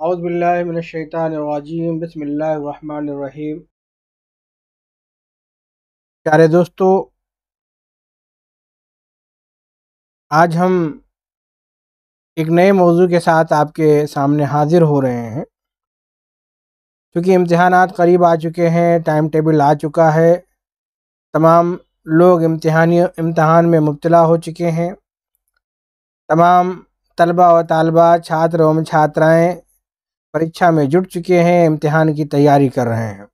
औज़ुबिल्लाहि मिनश्शैतानिर्रजीम बिस्मिल्लाहिर्रहमानिर्रहीम। प्यारे दोस्तों, आज हम एक नए मौजू के साथ आपके सामने हाजिर हो रहे हैं। क्योंकि इम्तिहानात करीब आ चुके हैं, टाइम टेबल आ चुका है, तमाम लोग इम्तिहान में मुब्तला हो चुके हैं। तमाम तलबा व तालबात, छात्र एवं छात्राएँ परीक्षा में जुट चुके हैं, इम्तिहान की तैयारी कर रहे हैं।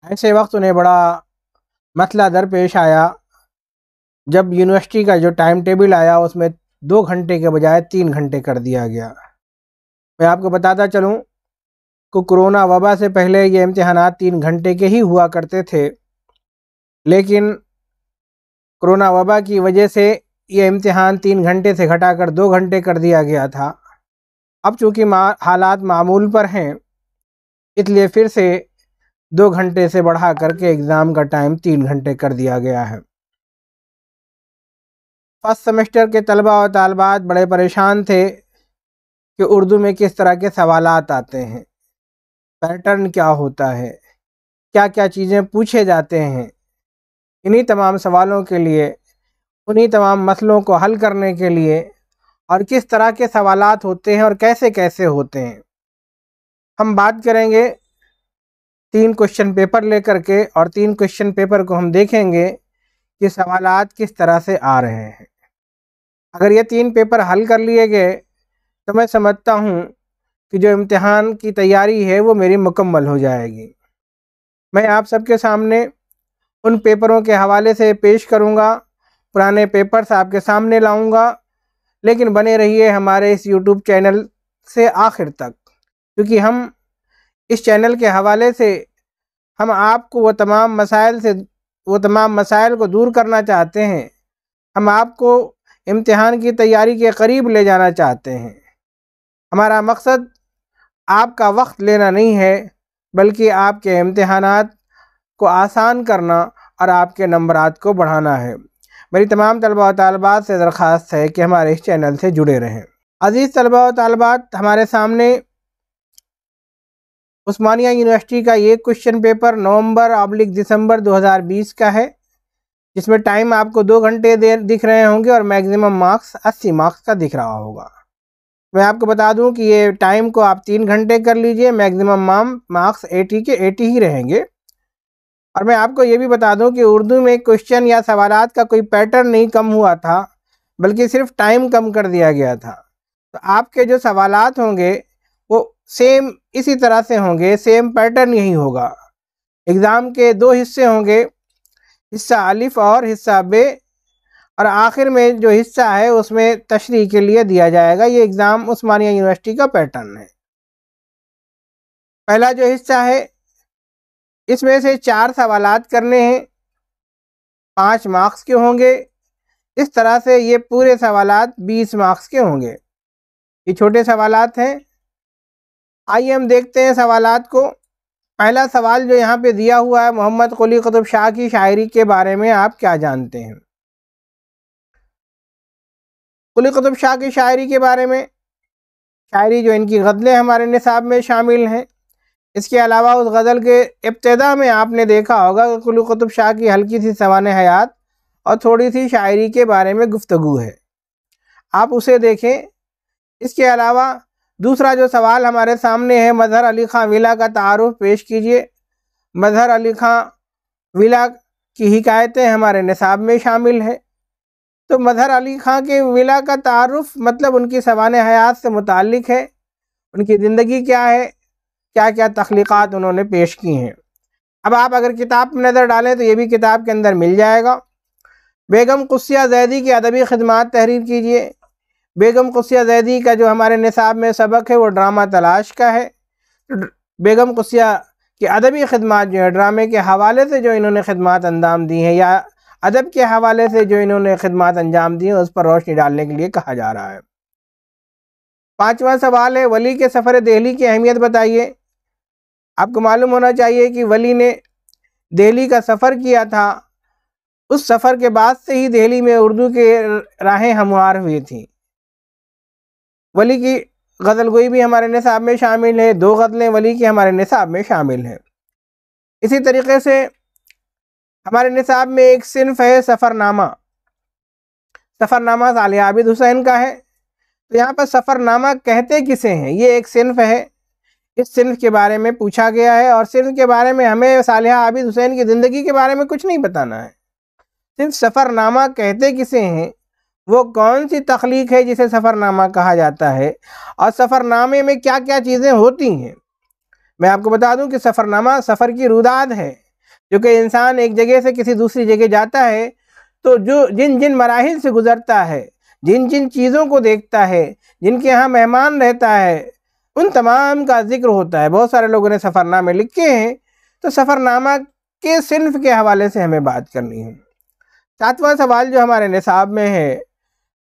ऐसे वक्त उन्हें बड़ा मसला दरपेश आया जब यूनिवर्सिटी का जो टाइम टेबल आया उसमें 2 घंटे के बजाय 3 घंटे कर दिया गया। मैं आपको बताता चलूं कि कोरोना वबा से पहले ये इम्तिहानात 3 घंटे के ही हुआ करते थे, लेकिन कोरोना वबा की वजह से ये इम्तिहान 3 घंटे से घटाकर 2 घंटे कर दिया गया था। अब चूँकि हालात मामूल पर हैं, इसलिए फिर से 2 घंटे से बढ़ा करके एग्ज़ाम का टाइम 3 घंटे कर दिया गया है। फर्स्ट सेमेस्टर के तलबा और तालबात बड़े परेशान थे कि उर्दू में किस तरह के सवालात आते हैं, पैटर्न क्या होता है, क्या क्या चीज़ें पूछे जाते हैं। इन्हीं तमाम सवालों के लिए, उन्हीं तमाम मसलों को हल करने के लिए और किस तरह के सवालात होते हैं और कैसे कैसे होते हैं, हम बात करेंगे 3 क्वेश्चन पेपर लेकर के। और 3 क्वेश्चन पेपर को हम देखेंगे कि सवालात किस तरह से आ रहे हैं। अगर ये 3 पेपर हल कर लिए गए तो मैं समझता हूँ कि जो इम्तिहान की तैयारी है वो मेरी मुकम्मल हो जाएगी। मैं आप सबके सामने उन पेपरों के हवाले से पेश करूँगा, पुराने पेपर्स आपके सामने लाऊँगा। लेकिन बने रहिए हमारे इस यूट्यूब चैनल से आखिर तक, क्योंकि हम इस चैनल के हवाले से हम आपको वो तमाम मसाइल को दूर करना चाहते हैं। हम आपको इम्तिहान की तैयारी के करीब ले जाना चाहते हैं। हमारा मकसद आपका वक्त लेना नहीं है, बल्कि आपके इम्तिहानात को आसान करना और आपके नंबरात को बढ़ाना है। मेरी तमाम तलबा व तालबात से दरख्वास्त है कि हमारे इस चैनल से जुड़े रहें। अज़ीज़ तलबा व तालबात, हमारे सामने उस्मानिया यूनिवर्सिटी का ये क्वेश्चन पेपर नवंबर/दिसंबर 2020 का है, जिसमें टाइम आपको 2 घंटे दिख रहे होंगे और मैक्सिमम मार्क्स 80 मार्क्स का दिख रहा होगा। मैं आपको बता दूं कि ये टाइम को आप 3 घंटे कर लीजिए, मैक्सिमम मार्क्स 80 के 80 ही रहेंगे। और मैं आपको ये भी बता दूं कि उर्दू में क्वेश्चन या सवालात का कोई पैटर्न नहीं कम हुआ था, बल्कि सिर्फ टाइम कम कर दिया गया था। तो आपके जो सवालात होंगे वो सेम इसी तरह से होंगे, सेम पैटर्न यही होगा। एग्ज़ाम के 2 हिस्से होंगे, हिस्सा अलिफ और हिस्सा बे, और आखिर में जो हिस्सा है उसमें तशरीह के लिए दिया जाएगा। ये एग्ज़ाम उस्मानिया यूनिवर्सिटी का पैटर्न है। पहला जो हिस्सा है इसमें से 4 सवालात करने हैं, 5 मार्क्स के होंगे। इस तरह से ये पूरे सवालात 20 मार्क्स के होंगे। ये छोटे सवालात हैं। आइए हम देखते हैं सवालात को। पहला सवाल जो यहाँ पे दिया हुआ है, मोहम्मद कुली कुतुब शाह की शायरी के बारे में आप क्या जानते हैं? कुली कुतुब शाह की शायरी के बारे में, शायरी जो इनकी गज़लें हमारे निसाब में शामिल हैं। इसके अलावा उस गज़ल के इब्तिदा में आपने देखा होगा कि कुली कुतुब शाह की हल्की सी सवाने हयात और थोड़ी सी शायरी के बारे में गुफ्तगू है, आप उसे देखें। इसके अलावा दूसरा जो सवाल हमारे सामने है, मज़हर अली ख़ां विला का तारुफ पेश कीजिए। मज़हर अली ख़ां विला की हिकायतें हमारे निसाब में शामिल है। तो मज़हर अली ख़ां के विला का तारुफ मतलब उनकी सवाने हयात से मुताल्लिक़ है, उनकी ज़िंदगी क्या है, क्या क्या तख्लीक़ात उन्होंने पेश की हैं। अब आप अगर किताब में नज़र डालें तो ये भी किताब के अंदर मिल जाएगा। बेगम कुस्सिया ज़ैदी की अदबी खिदमात तहरीर कीजिए। बेगम कुस्सिया ज़ैदी का जो हमारे निसाब में सबक है वो ड्रामा तलाश का है। बेगम कुस्सिया की अदबी खिदमात जो है, ड्रामे के हवाले से जो इन्होंने खिदमात अंजाम दी हैं या अदब के हवाले से जो इन्होंने खिदमात अंजाम दी हैं, उस पर रोशनी डालने के लिए कहा जा रहा है। 5वां सवाल है, वली के सफ़र दिल्ली की अहमियत बताइए। आपको मालूम होना चाहिए कि वली ने दिल्ली का सफ़र किया था। उस सफ़र के बाद से ही दिल्ली में उर्दू के राहें हमवार हुई थी। वली की गज़लगोई भी हमारे निसाब में शामिल है, 2 गज़लें वली की हमारे निसाब में शामिल हैं। इसी तरीके से हमारे निसाब में एक सिन्फ है सफ़रनामा। सफ़रनामा सालिह आबिद हुसैन का है। तो यहाँ पर सफ़रनामा कहते किसे हैं, ये एक सिन्फ है। इस सिन्फ के बारे में पूछा गया है और सिन्फ के बारे में हमें सालिह आबिद हुसैन की ज़िंदगी के बारे में कुछ नहीं बताना है। सिर्फ सफ़रनामा कहते किसे हैं, वो कौन सी तख्लीक है जिसे सफ़रनामा कहा जाता है, और सफ़रनामे में क्या क्या चीज़ें होती हैं। मैं आपको बता दूं कि सफ़रनामा सफ़र की रुदाद है, जो कि इंसान एक जगह से किसी दूसरी जगह जाता है तो जो जिन जिन मराहिल से गुज़रता है, जिन जिन चीज़ों को देखता है, जिनके यहाँ मेहमान रहता है, उन तमाम का जिक्र होता है। बहुत सारे लोगों ने सफ़रनामे लिखे हैं, तो सफ़रनामा के सिन्फ के हवाले से हमें बात करनी है। 7वां सवाल जो हमारे निसाब में है,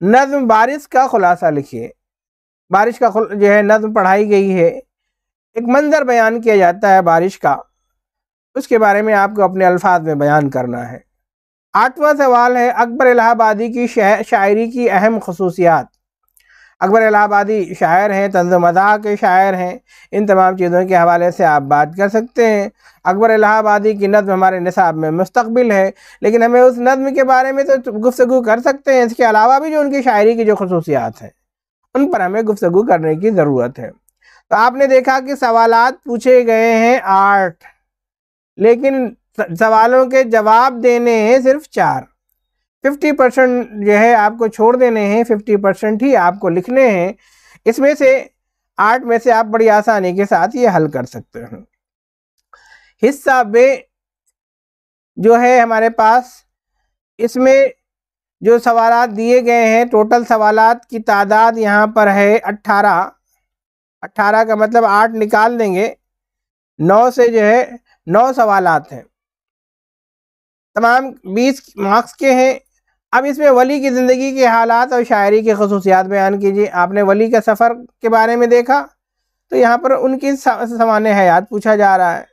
नज़्म बारिश का खुलासा लिखिए। बारिश का जो है नज़्म पढ़ाई गई है, एक मंज़र बयान किया जाता है बारिश का, उसके बारे में आपको अपने अल्फाज में बयान करना है। 8वां सवाल है, अकबर इलाहाबादी की शायरी की अहम खसूसियात। अकबर इलाहाबादी शायर हैं, तंज़ मज़ाह के शायर हैं। इन तमाम चीज़ों के हवाले से आप बात कर सकते हैं। अकबर इलाहाबादी की नज़्म हमारे निसाब में मुस्तक़बिल है, लेकिन हमें उस नज़्म के बारे में तो गुफ्तगू कर सकते हैं। इसके अलावा भी जो उनकी शायरी की जो खसूसियात हैं, उन पर हमें गुफ्तगू करने की ज़रूरत है। तो आपने देखा कि सवालात पूछे गए हैं 8, लेकिन सवालों के जवाब देने हैं सिर्फ 4। 50% जो है आपको छोड़ देने हैं, 50% ही आपको लिखने हैं। इसमें से 8 में से आप बड़ी आसानी के साथ ये हल कर सकते हैं। हिस्सा बे जो है हमारे पास, इसमें जो सवालात दिए गए हैं, टोटल सवालात की तादाद यहाँ पर है 18। 18 का मतलब 8 निकाल देंगे, 9 से जो है 9 सवालात हैं, तमाम 20 मार्क्स के हैं। अब इसमें वली की ज़िंदगी के हालात और शायरी की खसूसियात बयान कीजिए। आपने वली का सफ़र के बारे में देखा, तो यहाँ पर उनकी सवाने हयात पूछा जा रहा है।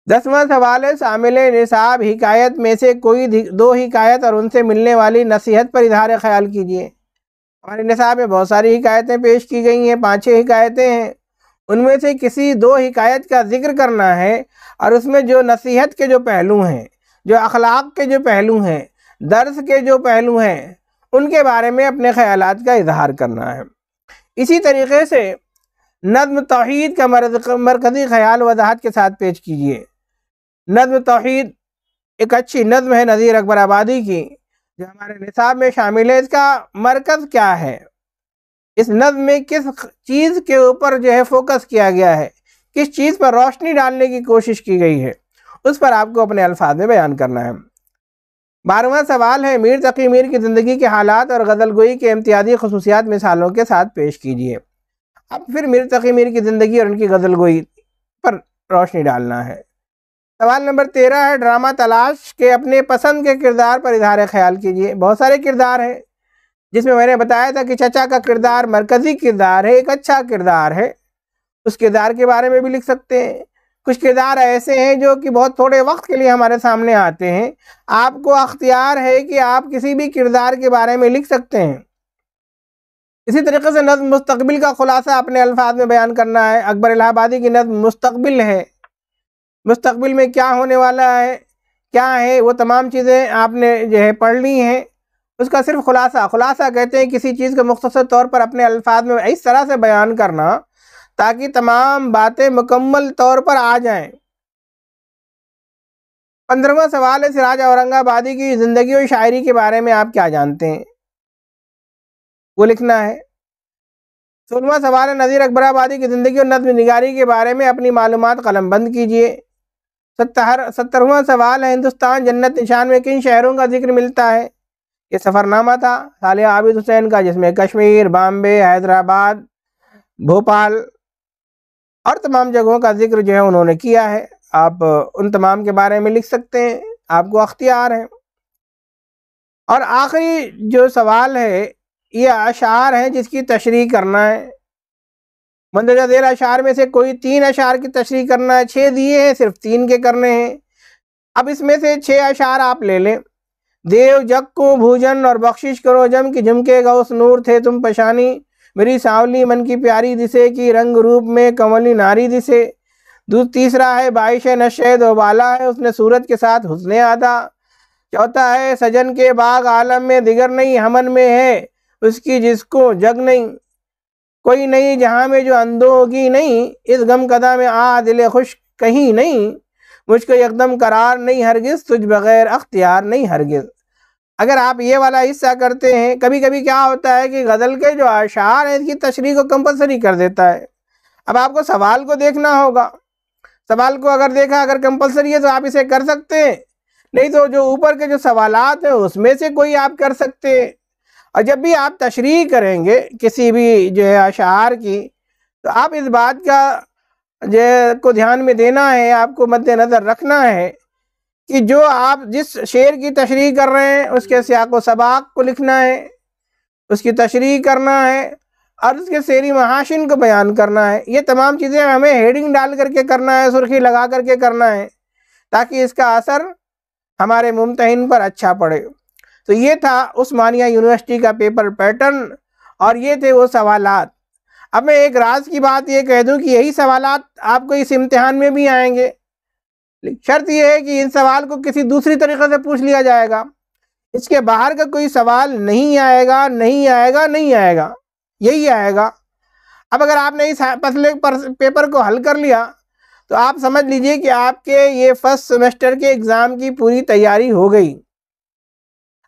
10वां सवाल है, शामिल निसाब हिकायत में से कोई 2 हिकायत और उनसे मिलने वाली नसीहत पर इजहार ख्याल कीजिए। हमारे निसाब में बहुत सारी हिकायतें पेश की गई हैं, 5-6 हिकायतें हैं। उनमें से किसी 2 हिकायत का जिक्र करना है और उसमें जो नसीहत के जो पहलू हैं, जो अखलाक के जो पहलू हैं, दर्स के जो पहलू हैं, उनके बारे में अपने ख़यालात का इजहार करना है। इसी तरीके से नज़्म तौहीद का मरकज़ी ख़याल वज़ाहत के साथ पेश कीजिए। नज़्म तौहीद एक अच्छी नज़्म है नज़ीर अकबर आबादी की, जो हमारे निसाब में शामिल है। इसका मरकज़ क्या है, इस नज़्म में किस चीज़ के ऊपर जो है फोकस किया गया है, किस चीज़ पर रोशनी डालने की कोशिश की गई है, उस पर आपको अपने अल्फाज में बयान करना है। 12वां सवाल है, मीर तकी मीर की ज़िंदगी के हालात और गज़लगोई के इम्तियाज़ी खसूसियात मिसालों के साथ पेश कीजिए। अब फिर मीर तकी मीर की ज़िंदगी और उनकी गज़लगोई पर रोशनी डालना है। सवाल नंबर 13 है, ड्रामा तलाश के अपने पसंद के किरदार पर इजहार ख्याल कीजिए। बहुत सारे किरदार हैं, जिसमें मैंने बताया था कि चचा का किरदार मरकज़ी किरदार है, एक अच्छा किरदार है। उस किरदार के बारे में भी लिख सकते हैं। कुछ किरदार ऐसे हैं जो कि बहुत थोड़े वक्त के लिए हमारे सामने आते हैं। आपको अख्तियार है कि आप किसी भी किरदार के बारे में लिख सकते हैं। इसी तरीके से नज़्म मुस्तक़बिल का खुलासा अपने अल्फाज में बयान करना है। अकबर इलाहाबादी की नज़्म मुस्तक़बिल है, मुस्तक़बिल में क्या होने वाला है, क्या है, वो तमाम चीज़ें आपने जो है पढ़ ली हैं। उसका सिर्फ खुलासा कहते हैं किसी चीज़ को मुख्तसर तौर पर अपने अल्फाज में इस तरह से बयान करना ताकि तमाम बातें मुकम्मल तौर पर आ जाएं। 15वां सवाल है, सिराज औरंगाबादी की ज़िंदगी और शायरी के बारे में आप क्या जानते हैं, वो लिखना है। 16वां सवाल है, नज़ीर अकबर आबादी की ज़िंदगी और नज़्म निगारी के बारे में अपनी मालूमात कलमबंद कीजिए। 17वां सवाल है, हिंदुस्तान जन्नत निशान में किन शहरों का जिक्र मिलता है। ये सफ़रनामा था सालिह आबिद हुसैन का, जिसमें कश्मीर, बॉम्बे, हैदराबाद, भोपाल और तमाम जगहों का जिक्र जो है उन्होंने किया है। आप उन तमाम के बारे में लिख सकते हैं, आपको अख्तियार है। और आखिरी जो सवाल है, ये अशार हैं जिसकी तशरीह करना है। मंदरजा ज़ेल अशार में से कोई 3 अशार की तशरीह करना है। 6 दिए हैं, सिर्फ 3 के करने हैं। अब इसमें से 6 अशार आप ले लें। देव जग को भूजन और बख्शिश करो जम की झुमके गौस नूर थे तुम पशानी, मेरी सांवली मन की प्यारी दिसे, कि रंग रूप में कंवली नारी दिसे। तीसरा है बाइश नशे दो बाला है, उसने सूरज के साथ हुस्ने आदा। चौथा है सजन के बाग आलम में दिगर नहीं, हमन में है उसकी जिसको जग नहीं। कोई नहीं जहाँ में जो अंधो होगी नहीं, इस गम कदा में आ दिले खुश कहीं नहीं। मुझको एकदम करार नहीं हरगिज, तुझ बगैर अख्तियार नहीं हरगिज। अगर आप ये वाला हिस्सा करते हैं, कभी कभी क्या होता है कि गज़ल के जो अशार हैं इसकी तशरीह को कंपलसरी कर देता है। अब आपको सवाल को देखना होगा, सवाल को अगर देखा, अगर कंपलसरी है तो आप इसे कर सकते हैं, नहीं तो जो ऊपर के जो सवालात हैं उसमें से कोई आप कर सकते हैं। और जब भी आप तशरीह करेंगे किसी भी जो है अशार की, तो आप इस बात का जो को ध्यान में देना है, आपको मद्देनज़र रखना है कि जो आप जिस शेर की तशरीह कर रहे हैं उसके सियाक़ व सबाक़ को लिखना है, उसकी तशरीह करना है और उसके शेरी महाशिन को बयान करना है। ये तमाम चीज़ें हमें हेडिंग डाल करके करना है, सुर्खी लगा करके करना है, ताकि इसका असर हमारे मुम्तहिन पर अच्छा पड़े। तो ये था उस्मानिया यूनिवर्सिटी का पेपर पैटर्न और ये थे वो सवालात। अब मैं एक राज की बात ये कह दूं कि यही सवालात आपको इस इम्तिहान में भी आएंगे। शर्त यह है कि इन सवाल को किसी दूसरी तरीक़े से पूछ लिया जाएगा, इसके बाहर का कोई सवाल नहीं आएगा, नहीं आएगा, नहीं आएगा, यही आएगा। अब अगर आपने इस पेपर को हल कर लिया तो आप समझ लीजिए कि आपके ये फर्स्ट सेमेस्टर के एग्ज़ाम की पूरी तैयारी हो गई।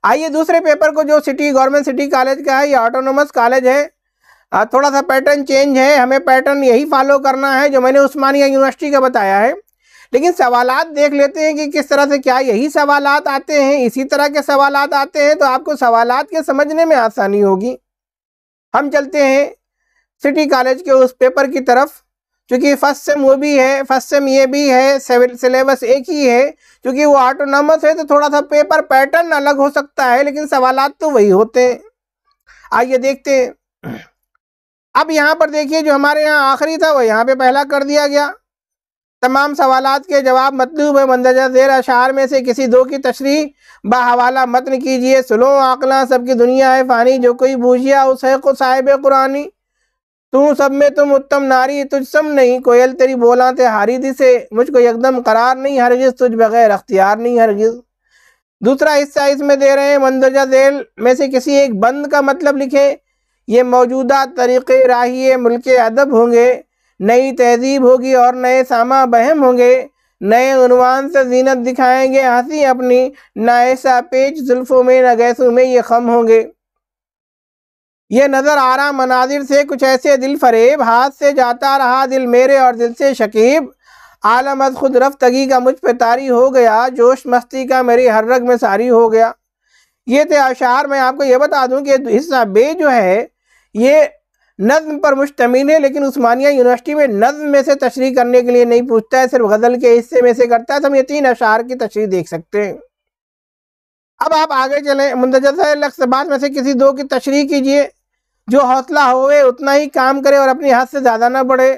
आइए दूसरे पेपर को, जो गवर्नमेंट सिटी कॉलेज का है, ये ऑटोनोमस कॉलेज है, थोड़ा सा पैटर्न चेंज है, हमें पैटर्न यही फॉलो करना है जो मैंने उस्मानिया यूनिवर्सिटी का बताया है। लेकिन सवालात देख लेते हैं कि किस तरह से, क्या यही सवालात आते हैं, इसी तरह के सवालात आते हैं, तो आपको सवालात के समझने में आसानी होगी। हम चलते हैं सिटी कॉलेज के उस पेपर की तरफ, क्योंकि फर्स्ट सेम वो भी है, फर्स्ट सेम ये भी है, सिलेबस एक ही है। क्योंकि वो ऑटोनॉमस है तो थोड़ा सा पेपर पैटर्न अलग हो सकता है, लेकिन सवालात तो वही होते हैं। आइए देखते हैं। अब यहाँ पर देखिए, जो हमारे यहाँ आखिरी था वो यहाँ पे पहला कर दिया गया। तमाम सवालात के जवाब मतलूब है। मंदरजा ज़ेर अशार में से किसी दो की तशरीह बाहवाला मतन कीजिए। सुलो आकला सबकी दुनिया है फ़ानी, जो कोई बूझिया उस है को साहिब कुरानी। तू सब में तुम उत्तम नारी, तुझ सम नहीं कोयल तेरी बोला ते हारी दिसे। मुझको एकदम करार नहीं हरगिज, तुझ बगैर अख्तियार नहीं हरगिज। दूसरा हिस्सा इसमें दे रहे हैं, मंदरजा ज़ेल में से किसी एक बंद का मतलब लिखे। ये मौजूदा तरीक़े राहिए मुल्के अदब होंगे, नई तहजीब होगी और नए सामा बहम होंगे। नए उन्वान से जीनत दिखाएंगे हंसी अपनी, ना ऐसा पेच जुल्फ़ों में न गैसों में ये खम होंगे। ये नज़र आ रहा मनाजिर से कुछ ऐसे दिल फरेब, हाथ से जाता रहा दिल मेरे और दिल से शकीब। आलम अज खुद रफ्तगी का मुझ पे तारी हो गया, जोश मस्ती का मेरी हर रग में सारी हो गया। ये थे अशार। मैं आपको ये बता दूं कि हिस्सा बे जो है ये नज़्म पर मुश्तमिल है, लेकिन उस्मानिया यूनिवर्सिटी में नज़्म में से तशरीह करने के लिए नहीं पूछता है, सिर्फ गज़ल के हिस्से में से करता है। तो हम ये 3 अशार की तशरीह देख सकते हैं। अब आप आगे चलें। मुंदरजा लफ्ज़ में से किसी दो की तशरीह कीजिए। जो हौसला होवे उतना ही काम करे और अपनी हद से ज़्यादा ना बढ़े।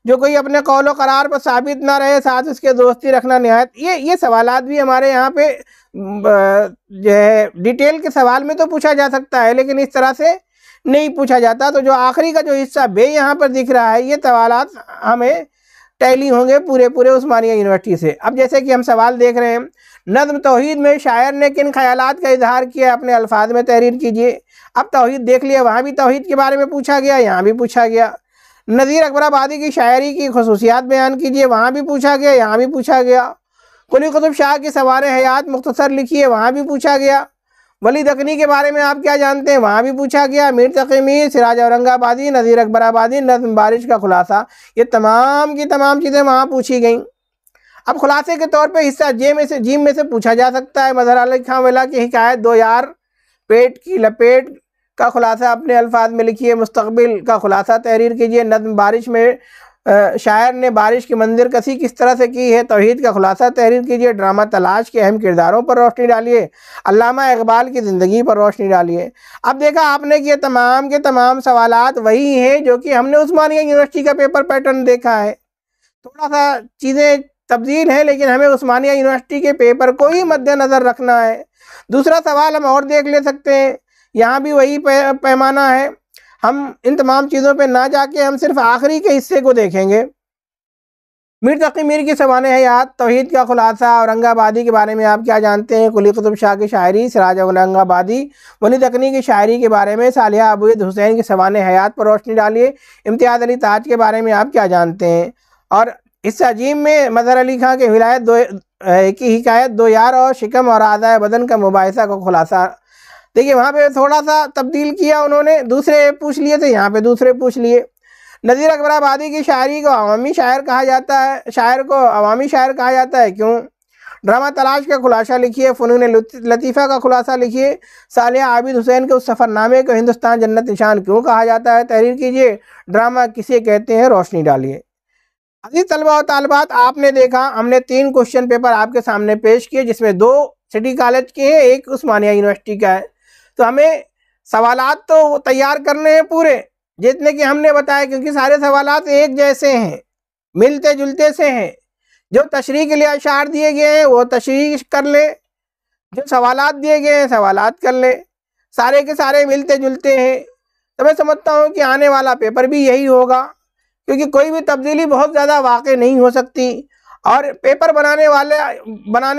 जो कोई अपने कौलो करार पर साबित ना रहे, साथ उसके दोस्ती रखना निहायत। ये सवालात भी हमारे यहाँ पे जो है डिटेल के सवाल में तो पूछा जा सकता है, लेकिन इस तरह से नहीं पूछा जाता। तो जो आखिरी का जो हिस्सा बे यहाँ पर दिख रहा है, ये सवालात हमें टैली होंगे पूरे पूरे उस्मानिया यूनिवर्सिटी से। अब जैसे कि हम सवाल देख रहे हैं, नज़्म तौहीद में शायर ने किन ख्यालात का इजहार किया, अपने अल्फाज में तहरीर कीजिए। अब तौहीद देख लिया, वहाँ भी तौहीद के बारे में पूछा गया, यहाँ भी पूछा गया। नज़ीर अकबराबादी की शायरी की खसूसियात बयान कीजिए, वहाँ भी पूछा गया, यहाँ भी पूछा गया। कुली कुतुब शाह की सवार हयात मुख्तसर लिखिए, वहाँ भी पूछा गया। वली दकनी के बारे में आप क्या जानते हैं, वहाँ भी पूछा गया। मीर तक़ी मीर, सिराज औरंगाबादी, नज़ीर अकबराबादी, नज़्म बारिश का खुलासा, ये तमाम की तमाम चीज़ें वहाँ पूछी गई। अब खुलासे के तौर पे हिस्सा जीम में से पूछा जा सकता है। मज़हर अली खां वाला की हिकायत दो यार, पेट की लपेट का खुलासा अपने अल्फाज में लिखिए। मुस्तक़बिल का खुलासा तहरीर कीजिए। नज़्म बारिश में शायर ने बारिश की मंदिर कसी किस तरह से की है, तौहीद का खुलासा तहरीर कीजिए। ड्रामा तलाश के अहम किरदारों पर रोशनी डालिए। अल्लामा इकबाल की ज़िंदगी पर रोशनी डालिए। अब देखा आपने कि ये तमाम के तमाम सवालात वही हैं जो कि हमने उस्मानिया यूनिवर्सिटी का पेपर पैटर्न देखा है। थोड़ा सा चीज़ें तब्दील है, लेकिन हमें उस्मानिया यूनिवर्सिटी के पेपर को ही मद्देनज़र रखना है। दूसरा सवाल हम और देख ले सकते हैं, यहाँ भी वही पैमाना है। हम इन तमाम चीज़ों पे ना जाके हम सिर्फ आखिरी के हिस्से को देखेंगे। मीर तकी मीर की सवाने हयात, तौहीद का खुलासा, औरंगाबादी के बारे में आप क्या जानते हैं, कुली कुतुब शाह की शायरी, सिराज औरंगाबादी, वली दकनी की शायरी के बारे में, सालिहा अबूद हुसैन की सवाने हयात पर रोशनी डालिए। इम्तियाज़ अली ताज के बारे में आप क्या जानते हैं। और इस अजीम में मज़हर अली खां के विलायत की हिकायत, दो यार और शिकम और आज़ाए बदन का मुबाहिसा का खुलासा। देखिए वहाँ पे थोड़ा सा तब्दील किया उन्होंने, दूसरे पूछ लिए थे, यहाँ पे दूसरे पूछ लिए। नज़ीर अकबर आबादी की शायरी को अवामी शायर कहा जाता है, शायर को अवामी शायर कहा जाता है, क्यों। ड्रामा तलाश का खुलासा लिखिए, फ़नून लतीफ़ा का खुलासा लिखिए। सालिहा आबिद हुसैन के उस सफ़रनामे को हिंदुस्तान जन्नत निशान क्यों कहा जाता है, तहरीर कीजिए। ड्रामा किसे कहते हैं, रोशनी डालिए। अजीज़ तलबा और तालिबात, आपने देखा हमने 3 क्वेश्चन पेपर आपके सामने पेश किए, जिसमें 2 सिटी कॉलेज के हैं, एक उस्मानिया यूनिवर्सिटी का है। तो हमें सवालात तो तैयार करने हैं पूरे जितने कि हमने बताया, क्योंकि सारे सवालात एक जैसे हैं, मिलते जुलते से हैं। जो तशरीह के लिए अशार दिए गए हैं वो तशरीह कर ले, जो सवालात दिए गए हैं सवालात कर ले, सारे के सारे मिलते जुलते हैं। तो मैं समझता हूँ कि आने वाला पेपर भी यही होगा, क्योंकि कोई भी तब्दीली बहुत ज़्यादा वाक़ई नहीं हो सकती। और पेपर बनाने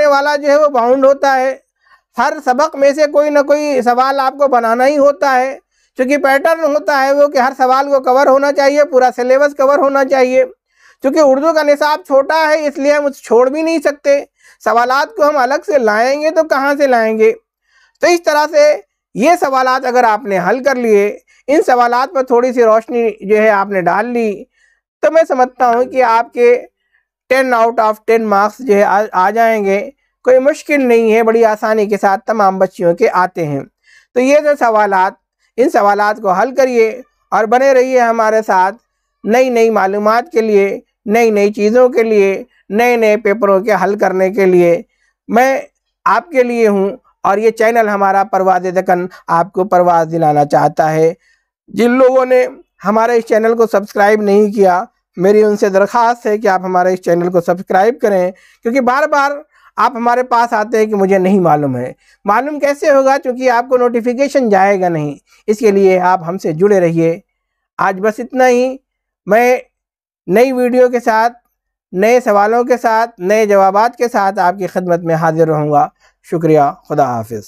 वाला जो है वो बाउंड होता है। हर सबक में से कोई ना कोई सवाल आपको बनाना ही होता है, क्योंकि पैटर्न होता है वो कि हर सवाल को कवर होना चाहिए, पूरा सिलेबस कवर होना चाहिए। क्योंकि उर्दू का निसाब छोटा है, इसलिए हम उसे छोड़ भी नहीं सकते। सवालात को हम अलग से लाएंगे तो कहाँ से लाएंगे। तो इस तरह से ये सवालात अगर आपने हल कर लिए, इन सवालात पर थोड़ी सी रोशनी जो है आपने डाल ली, तो मैं समझता हूँ कि आपके 10 आउट ऑफ 10 मार्क्स जो है आ जाएंगे। कोई मुश्किल नहीं है, बड़ी आसानी के साथ तमाम बच्चियों के आते हैं। तो ये जो सवालात, इन सवालात को हल करिए और बने रहिए हमारे साथ नई नई मालूमात के लिए, नई नई चीज़ों के लिए, नए नए पेपरों के हल करने के लिए। मैं आपके लिए हूँ और ये चैनल हमारा परवाज़ दक्कन आपको परवाज़ दिलाना चाहता है। जिन लोगों ने हमारे इस चैनल को सब्सक्राइब नहीं किया, मेरी उनसे दरख्वास्त है कि आप हमारे इस चैनल को सब्सक्राइब करें, क्योंकि बार बार आप हमारे पास आते हैं कि मुझे नहीं मालूम है। मालूम कैसे होगा, क्योंकि आपको नोटिफिकेशन जाएगा नहीं। इसके लिए आप हमसे जुड़े रहिए। आज बस इतना ही। मैं नई वीडियो के साथ, नए सवालों के साथ, नए जवाबात के साथ आपकी खिदमत में हाजिर रहूँगा। शुक्रिया। खुदा हाफिज़।